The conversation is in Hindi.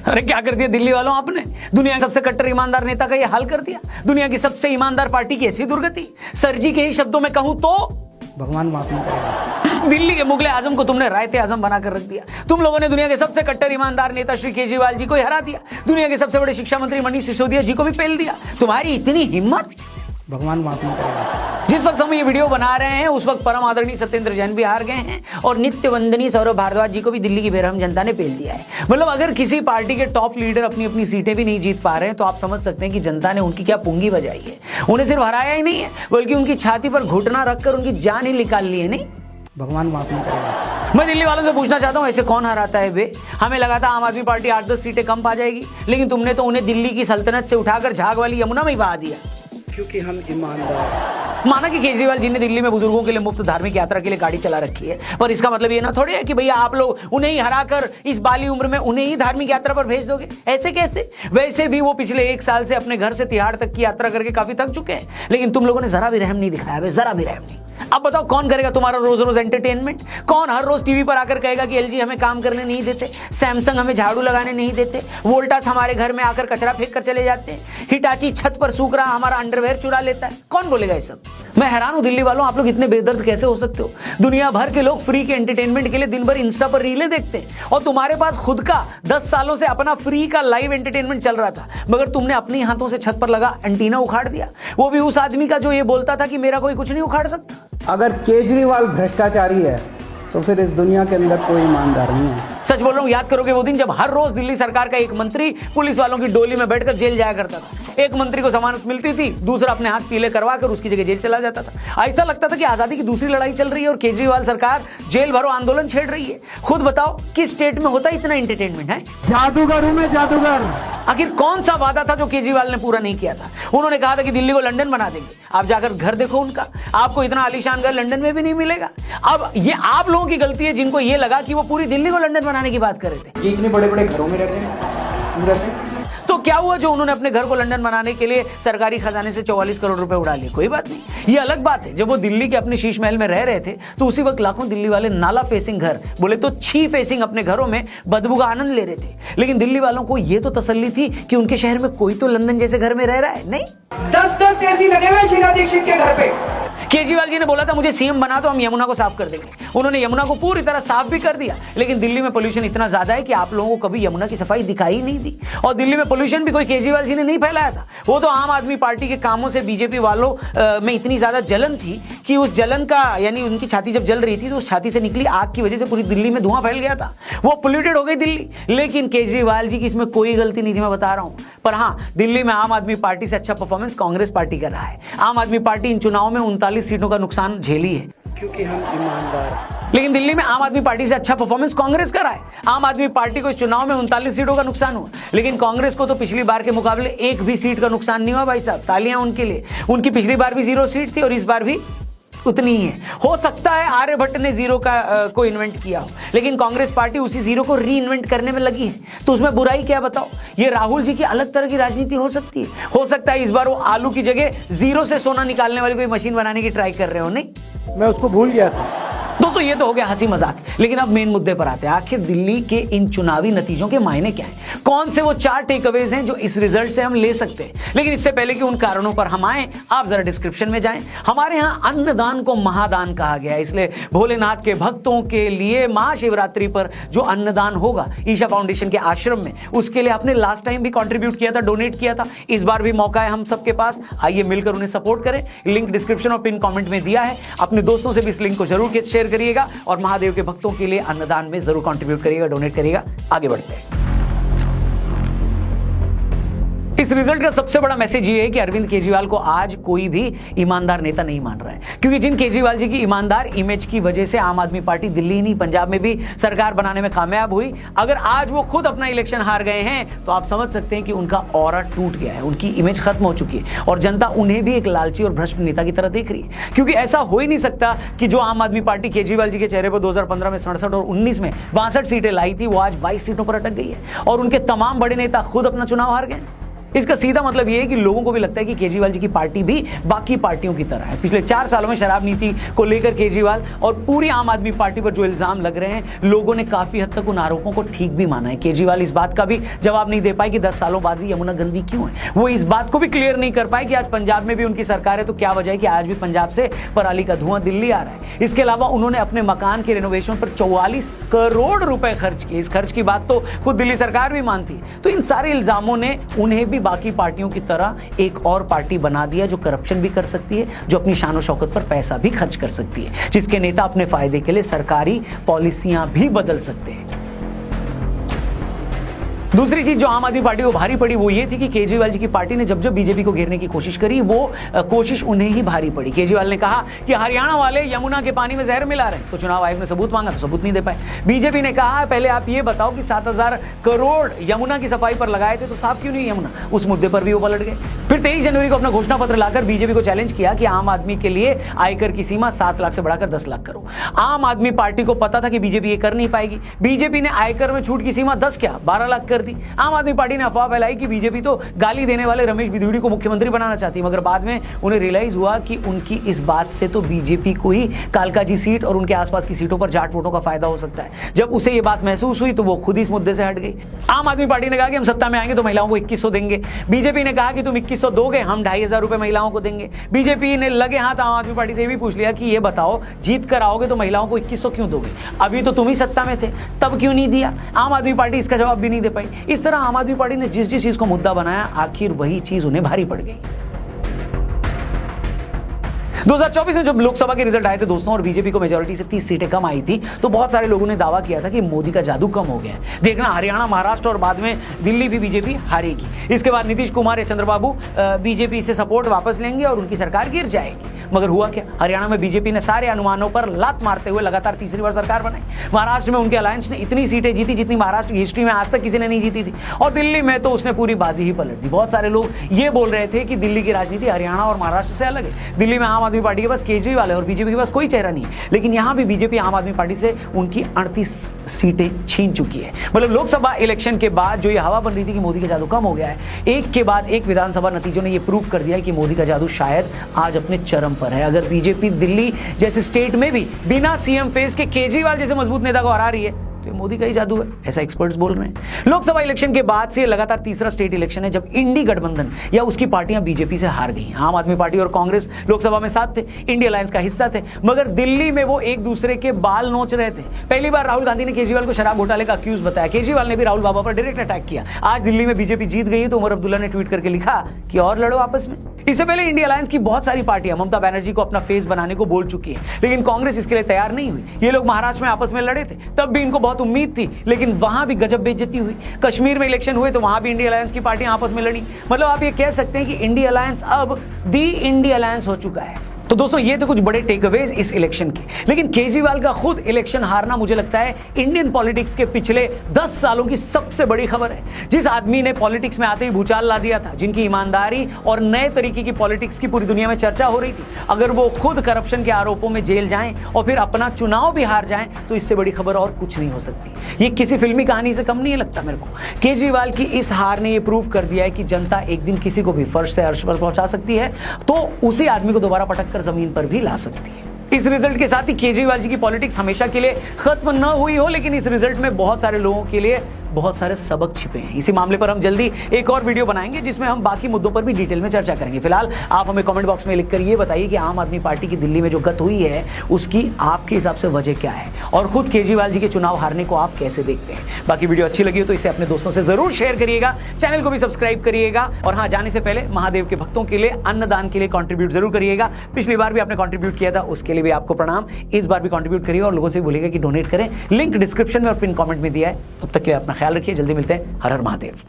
अरे क्या कर दिया दिल्ली वालों आपने? दुनिया के सबसे कट्टर ईमानदार नेता का ये हाल कर दिया। दुनिया की सबसे ईमानदार पार्टी की ऐसी दुर्गति। सर जी के ही शब्दों में कहूं तो भगवान माफ नहीं करेगा। दिल्ली के मुगले आजम को तुमने रायते आजम बनाकर रख दिया। तुम लोगों ने दुनिया के सबसे कट्टर ईमानदार नेता श्री केजरीवाल जी को ही हरा दिया। दुनिया के सबसे बड़े शिक्षा मंत्री मनीष सिसोदिया जी को भी पेल दिया। तुम्हारी इतनी हिम्मत, भगवान माफ नहीं करेगा। जिस वक्त हम ये वीडियो बना रहे हैं उस वक्त परम आदरणीय सत्येंद्र जैन भी हार गए हैं और नित्य वंदनीय सौरभ भारद्वाज जी को भी दिल्ली की बेरहम जनता ने पेल दिया है। मतलब अगर किसी पार्टी के टॉप लीडर अपनी अपनी सीटें भी नहीं जीत पा रहे हैं तो आप समझ सकते हैं कि जनता ने उनकी क्या पुंगी बजाई है। उन्हें सिर्फ हराया ही नहीं है बल्कि उनकी छाती पर घुटना रखकर उनकी जान ही निकाल ली है। नहीं, भगवान माफ नहीं करेगा। मैं दिल्ली वालों से पूछना चाहता हूं, ऐसे कौन हराता है बे? हमें लगा था आम आदमी पार्टी 8-10 सीटें कम पा जाएगी, लेकिन तुमने तो उन्हें दिल्ली की सल्तनत से उठाकर झाग वाली यमुना में ही बहा दिया। क्योंकि हम ईमानदार। माना कि केजरीवाल जी ने दिल्ली में बुजुर्गों के लिए मुफ्त धार्मिक यात्रा के लिए गाड़ी चला रखी है, पर इसका मतलब ये ना थोड़ी है कि भैया आप लोग उन्हें ही हराकर इस बाली उम्र में उन्हें ही धार्मिक यात्रा पर भेज दोगे। ऐसे कैसे? वैसे भी वो पिछले 1 साल से अपने घर से तिहाड़ तक की यात्रा करके काफी थक चुके हैं, लेकिन तुम लोगों ने जरा भी रहम नहीं दिखाया, जरा भी रहम नहीं। अब बताओ कौन करेगा तुम्हारा रोज रोज एंटरटेनमेंट? कौन हर रोज टीवी पर आकर कहेगा कि एलजी हमें काम करने नहीं देते, सैमसंग हमें झाड़ू लगाने नहीं देते, वोल्टास हमारे घर में आकर कचरा फेंक कर चले जाते हैं, हिटाची छत पर सूख रहा हमारा अंडरवेयर चुरा लेता है? कौन बोलेगा ये सब? मैं हैरान हूं दिल्ली वालों, आप लोग इतने बेदर्द कैसे हो सकते हो? दुनिया भर के लोग फ्री के एंटरटेनमेंट के लिए दिन भर इंस्टा पर रीलें देखते हैं और तुम्हारे पास खुद का 10 सालों से अपना फ्री का लाइव एंटरटेनमेंट चल रहा था, मगर तुमने अपने हाथों से छत पर लगा एंटीना उखाड़ दिया। वो भी उस आदमी का जो ये बोलता था कि मेरा कोई कुछ नहीं उखाड़ सकता। अगर केजरीवाल भ्रष्टाचारी है तो फिर इस दुनिया के अंदर कोई ईमानदार नहीं है। सच बोल रहा हूं, याद करोगे वो दिन जब हर रोज दिल्ली सरकार का एक मंत्री पुलिस वालों की डोली में बैठकर जेल जाया करता था। एक मंत्री को जमानत मिलती थी, दूसरा अपने हाथ पीले करवा कर उसकी जगह जेल चला जाता था। ऐसा लगता था कि आजादी की दूसरी लड़ाई चल रही है और केजरीवाल सरकार जेल भरो आंदोलन छेड़ रही है। खुद बताओ किस स्टेट में होता है इतना एंटरटेनमेंट है? जादूगर हूं मैं, जादूगर। आखिर कौन सा वादा था जो केजरीवाल ने पूरा नहीं किया था? उन्होंने कहा था कि दिल्ली को लंदन बना देंगे। आप जाकर घर देखो उनका, आपको इतना आलीशान घर लंदन में भी नहीं मिलेगा। अब ये आप लोगों की गलती है जिनको ये लगा कि वो पूरी दिल्ली को लंदन बनाने की बात कर रहे थे। ये इतने बड़े बड़े घरों में रहते हैं। तो क्या हुआ जो उन्होंने अपने घर को लंदन बनाने के लिए सरकारी खजाने से 44 करोड़ रुपए उड़ा लिए? कोई बात नहीं, ये अलग बात है। जब वो दिल्ली के अपने शीश महल में रह रहे थे तो उसी वक्त लाखों दिल्ली वाले नाला फेसिंग घर, बोले तो छी फेसिंग अपने घरों में बदबू का आनंद ले रहे थे। लेकिन दिल्ली वालों को ये तो तसल्ली थी कि उनके शहर में कोई तो लंदन जैसे घर में रह रहा है। नहीं, 10 एसी लगे हुए शीला दीक्षित के घर पे। केजरीवाल जी ने बोला था मुझे सीएम बना तो हम यमुना को साफ कर देंगे। उन्होंने यमुना को पूरी तरह साफ भी कर दिया, लेकिन दिल्ली में पोल्यूशन इतना ज्यादा है कि आप लोगों को कभी यमुना की सफाई दिखाई ही नहीं दी। और दिल्ली में पोल्यूशन भी कोई केजरीवाल जी ने नहीं फैलाया था, वो तो आम आदमी पार्टी के कामों से बीजेपी वालों में इतनी ज्यादा जलन थी कि उस जलन का, यानी उनकी छाती जब जल रही थी तो उस छाती से निकली आग की वजह से पूरी दिल्ली में धुआं फैल गया था, वो पोल्यूटेड हो गई दिल्ली। लेकिन केजरीवाल जी की इसमें कोई गलती नहीं थी, मैं बता रहा हूं। पर हाँ, दिल्ली में आम आदमी पार्टी से अच्छा परफॉर्मेंस कांग्रेस पार्टी कर रहा है। आम आदमी पार्टी इन चुनावों में 39 सीटों का नुकसान झेली है, क्योंकि हम ईमानदार। लेकिन दिल्ली में आम आदमी पार्टी से अच्छा परफॉर्मेंस कांग्रेस का रहा है। आम आदमी पार्टी को इस चुनाव में 39 सीटों का नुकसान हुआ, लेकिन कांग्रेस को तो पिछली बार के मुकाबले एक भी सीट का नुकसान नहीं हुआ। भाई साहब, तालियां उनके लिए। उनकी पिछली बार भी 0 सीट थी और इस बार भी उतनी ही है। हो सकता है आर्यभट्ट ने जीरो को इन्वेंट किया हो, लेकिन कांग्रेस पार्टी उसी जीरो को री इन्वेंट करने में लगी है, तो उसमें बुराई क्या बताओ? ये राहुल जी की अलग तरह की राजनीति हो सकती है। हो सकता है इस बार वो आलू की जगह जीरो से सोना निकालने वाली कोई मशीन बनाने की ट्राई कर रहे हो। नहीं, मैं उसको भूल गया था। दोस्तों ये तो हो गया हंसी मजाक, लेकिन अब मेन मुद्दे पर आते हैं। आखिर दिल्ली के इन चुनावी नतीजों के मायने क्या हैं? कौन से वो 4 टेकअवेज हैं जो इस रिजल्ट से हम ले सकते हैं? लेकिन इससे पहले कि उन कारणों पर हम आए, आप जरा डिस्क्रिप्शन में जाएं। हमारे यहाँ अन्नदान को महादान कहा गया है, इसलिए भोलेनाथ के भक्तों के लिए महाशिवरात्रि पर जो अन्नदान होगा ईशा फाउंडेशन के आश्रम में, उसके लिए आपने लास्ट टाइम भी कंट्रीब्यूट किया था, डोनेट किया था। इस बार भी मौका है हम सबके पास, आइए मिलकर उन्हें सपोर्ट करें। लिंक डिस्क्रिप्शन और पिन कमेंट में दिया है। अपने दोस्तों से भी इस लिंक को जरूर शेयर करिएगा और महादेव के भक्तों के लिए अन्नदान में जरूर कंट्रीब्यूट करिएगा, डोनेट करिएगा। आगे बढ़ते हैं। इस रिजल्ट का सबसे बड़ा मैसेज ये है कि अरविंद केजरीवाल को आज कोई भी ईमानदार नेता नहीं मान रहा है, क्योंकि जिन केजरीवाल जी की ईमानदार इमेज की वजह से आम आदमी पार्टी दिल्ली नहीं पंजाब में भी सरकार बनाने में कामयाब हुई, अगर आज वो खुद अपना इलेक्शन हार गए हैं तो आप समझ सकते हैं कि उनका ऑरा टूट गया है, उनकी इमेज खत्म हो चुकी है और जनता उन्हें भी एक लालची और भ्रष्ट नेता की तरह देख रही है। क्योंकि ऐसा हो ही नहीं सकता कि जो आम आदमी पार्टी केजरीवाल जी के चेहरे पर 2015 में 67 और 19 में 62 सीटें लाई थी, वो आज 22 सीटों पर अटक गई है और उनके तमाम बड़े नेता खुद अपना चुनाव हार गए। इसका सीधा मतलब यह है कि लोगों को भी लगता है कि केजरीवाल जी की पार्टी भी बाकी पार्टियों की तरह है। पिछले 4 सालों में शराब नीति को लेकर केजरीवाल और पूरी आम आदमी पार्टी पर जो इल्जाम लग रहे हैं, लोगों ने काफी हद तक उन आरोपों को ठीक भी माना है। केजरीवाल इस बात का भी जवाब नहीं दे पाए कि 10 सालों बाद भी यमुना गंदी क्यों है। वो इस बात को भी क्लियर नहीं कर पाए कि आज पंजाब में भी उनकी सरकार है तो क्या वजह है कि आज भी पंजाब से पराली का धुआं दिल्ली आ रहा है। इसके अलावा उन्होंने अपने मकान के रिनोवेशन पर 44 करोड़ रुपए खर्च किए। इस खर्च की बात तो खुद दिल्ली सरकार भी मानती है। तो इन सारे इल्जामों ने उन्हें भी बाकी पार्टियों की तरह एक और पार्टी बना दिया जो करप्शन भी कर सकती है, जो अपनी शान और शौकत पर पैसा भी खर्च कर सकती है, जिसके नेता अपने फायदे के लिए सरकारी पॉलिसियां भी बदल सकते हैं। दूसरी चीज जो आम आदमी पार्टी को भारी पड़ी वो ये थी कि केजरीवाल जी की पार्टी ने जब जब बीजेपी को घेरने की कोशिश करी, वो कोशिश उन्हें ही भारी पड़ी। केजरीवाल ने कहा कि हरियाणा वाले यमुना के पानी में जहर मिला रहे हैं, तो चुनाव आयोग ने सबूत मांगा तो सबूत नहीं दे पाए। बीजेपी ने कहा पहले आप ये बताओ कि 7000 करोड़ यमुना की सफाई पर लगाए थे तो साफ क्यों नहीं यमुना, उस मुद्दे पर भी वो पलट गए। फिर 23 जनवरी को अपना घोषणा पत्र लाकर बीजेपी को चैलेंज किया कि आम आदमी के लिए आयकर की सीमा 7 लाख से बढ़ाकर 10 लाख करो। आम आदमी पार्टी को पता था कि बीजेपी ये कर नहीं पाएगी। बीजेपी ने आयकर में छूट की सीमा 10 क्या 12 लाख कर दी। आम आदमी पार्टी ने अफवाह फैलाई कि बीजेपी तो गाली देने वाले रमेश बिधूड़ी को मुख्यमंत्री बनाना चाहती, मगर बाद में उन्हें रियलाइज हुआ कि उनकी इस बात से तो बीजेपी को ही कालकाजी सीट और उनके आसपास की सीटों पर जाट वोटों का फायदा हो सकता है। जब उसे यह बात महसूस हुई तो वो खुद इस मुद्दे से हट गई। आम आदमी पार्टी ने कहा कि हम सत्ता में आएंगे तो महिलाओं को 2100 देंगे। बीजेपी ने कहा कि तुम 2100 दोगे, हम 2500 रुपए महिलाओं को देंगे। बीजेपी ने लगे हाथ आम आदमी पार्टी से भी पूछ लिया कि ये बताओ जीत कर आओगे तो महिलाओं को 2100 क्यों दोगे, अभी तो तुम ही सत्ता में थे, तब क्यों नहीं दिया। आम आदमी पार्टी इसका जवाब भी नहीं दे पाई। इस तरह आम आदमी पार्टी ने जिस चीज को मुद्दा बनाया, आखिर वही चीज उन्हें भारी पड़ गई। 2024 में जब लोकसभा के रिजल्ट आए थे दोस्तों और बीजेपी को मेजोरिटी से 30 सीटें कम आई थी, तो बहुत सारे लोगों ने दावा किया था कि मोदी का जादू कम हो गया है। देखना हरियाणा, महाराष्ट्र और बाद में दिल्ली भी बीजेपी हारेगी। इसके बाद नीतीश कुमार या चंद्रबाबू बीजेपी से सपोर्ट वापस लेंगे और उनकी सरकार गिर जाएगी। मगर हुआ क्या, हरियाणा में बीजेपी ने सारे अनुमानों पर लात मारते हुए लगातार तीसरी बार सरकार बनाई। महाराष्ट्र में उनके अलायंस ने इतनी सीटें जीती जितनी महाराष्ट्र की हिस्ट्री में आज तक किसी ने नहीं जीती थी, और दिल्ली में तो उसने पूरी बाजी ही पलट दी। बहुत सारे लोग ये बोल रहे थे कि दिल्ली की राजनीति हरियाणा और महाराष्ट्र से अलग है। दिल्ली में आम आदमी पार्टी के पास केजरीवाल है और बीजेपी के पास कोई चेहरा नहीं है, लेकिन यहां भी बीजेपी आम आदमी पार्टी से उनकी 38 सीटें छीन चुकी है। मतलब लोकसभा इलेक्शन के बाद जो ये हवा बन रही थी कि मोदी का जादू कम हो गया है, एक के बाद एक विधानसभा नतीजों ने ये प्रूव कर दिया है कि मोदी का जादू शायद आज अपने चरम पर है। अगर बीजेपी दिल्ली जैसे स्टेट में भी बिना सीएम फेस के केजरीवाल जैसे मजबूत नेता को हरा रही है तो मोदी का ही जादू है, ऐसा एक्सपर्ट्स बोल रहे हैं। लोकसभा इलेक्शन के बाद से लगातार तीसरा स्टेट इलेक्शन है जब इंडी गठबंधन या उसकी पार्टियां बीजेपी से हार गई। आम आदमी पार्टी और कांग्रेस लोकसभा में साथ थे, इंडिया अलायंस का हिस्सा थे, मगर दिल्ली में वो एक दूसरे के बाल नोच रहे थे। पहली बार राहुल गांधी ने केजरीवाल को शराब घोटाले का अक्यूज बताया। केजरीवाल ने भी राहुल बाबा पर डायरेक्ट अटैक किया। आज दिल्ली में बीजेपी जीत गई है तो उमर अब्दुल्ला ने ट्वीट करके लिखा कि और लड़ो आपस में। इससे पहले इंडिया अलायंस की बहुत सारी पार्टियां ममता बनर्जी को अपना फेस बनाने को बोल चुकी है, लेकिन कांग्रेस इसके लिए तैयार नहीं हुई। ये लोग महाराष्ट्र में आपस में लड़े थे, तब भी इनको बहुत उम्मीद थी, लेकिन वहां भी गजब बेइज्जती हुई। कश्मीर में इलेक्शन हुए तो वहां भी इंडिया अलायंस की पार्टियां आपस में लड़ी। मतलब आप ये कह सकते हैं कि इंडिया अलायंस अब दी इंडिया अलायंस हो चुका है। तो दोस्तों ये तो कुछ बड़े टेकअवेज इस इलेक्शन के, लेकिन केजरीवाल का खुद इलेक्शन हारना मुझे लगता है इंडियन पॉलिटिक्स के पिछले 10 सालों की सबसे बड़ी खबर है। जिस आदमी ने पॉलिटिक्स में आते ही भूचाल ला दिया था, जिनकी ईमानदारी और नए तरीके की पॉलिटिक्स की पूरी दुनिया में चर्चा हो रही थी, अगर वो खुद करप्शन के आरोपों में जेल जाएं और फिर अपना चुनाव भी हार जाएं तो इससे बड़ी खबर और कुछ नहीं हो सकती। ये किसी फिल्मी कहानी से कम नहीं लगता मेरे को। केजरीवाल की इस हार ने यह प्रूव कर दिया है कि जनता एक दिन किसी को भी फर्श से अर्श पर पहुंचा सकती है तो उसी आदमी को दोबारा पटक जमीन पर भी ला सकती है। इस रिजल्ट के साथ ही केजरीवाल जी की पॉलिटिक्स हमेशा के लिए खत्म न हुई हो, लेकिन इस रिजल्ट में बहुत सारे लोगों के लिए बहुत सारे सबक छिपे हैं। इसी मामले पर हम जल्दी एक और वीडियो बनाएंगे जिसमें हम बाकी मुद्दों पर भी डिटेल में चर्चा करेंगे। फिलहाल आप हमें कमेंट बॉक्स में लिखकर ये बताइए कि आम आदमी पार्टी की दिल्ली में जो गत हुई है उसकी आपके हिसाब से वजह क्या है, और खुद केजरीवाल जी के चुनाव हारने को आप कैसे देखते हैं। बाकी वीडियो अच्छी लगी हो तो इसे अपने दोस्तों से जरूर शेयर करिएगा, चैनल को भी सब्सक्राइब करिएगा, और हाँ, जाने से पहले महादेव के भक्तों के लिए अन्नदान के लिए कंट्रीब्यूट जरूर करिएगा। पिछली बार भी आपने कंट्रीब्यूट किया था, उसके लिए भी आपको प्रणाम। इस बार भी कंट्रीब्यूट करिएगा और लोगों से बोलिएगा कि डोनेट करें। लिंक डिस्क्रिप्शन में और पिन कमेंट में दिया है। तब तक के लिए अपना ख्याल रखिए, जल्दी मिलते हैं। हर हर महादेव।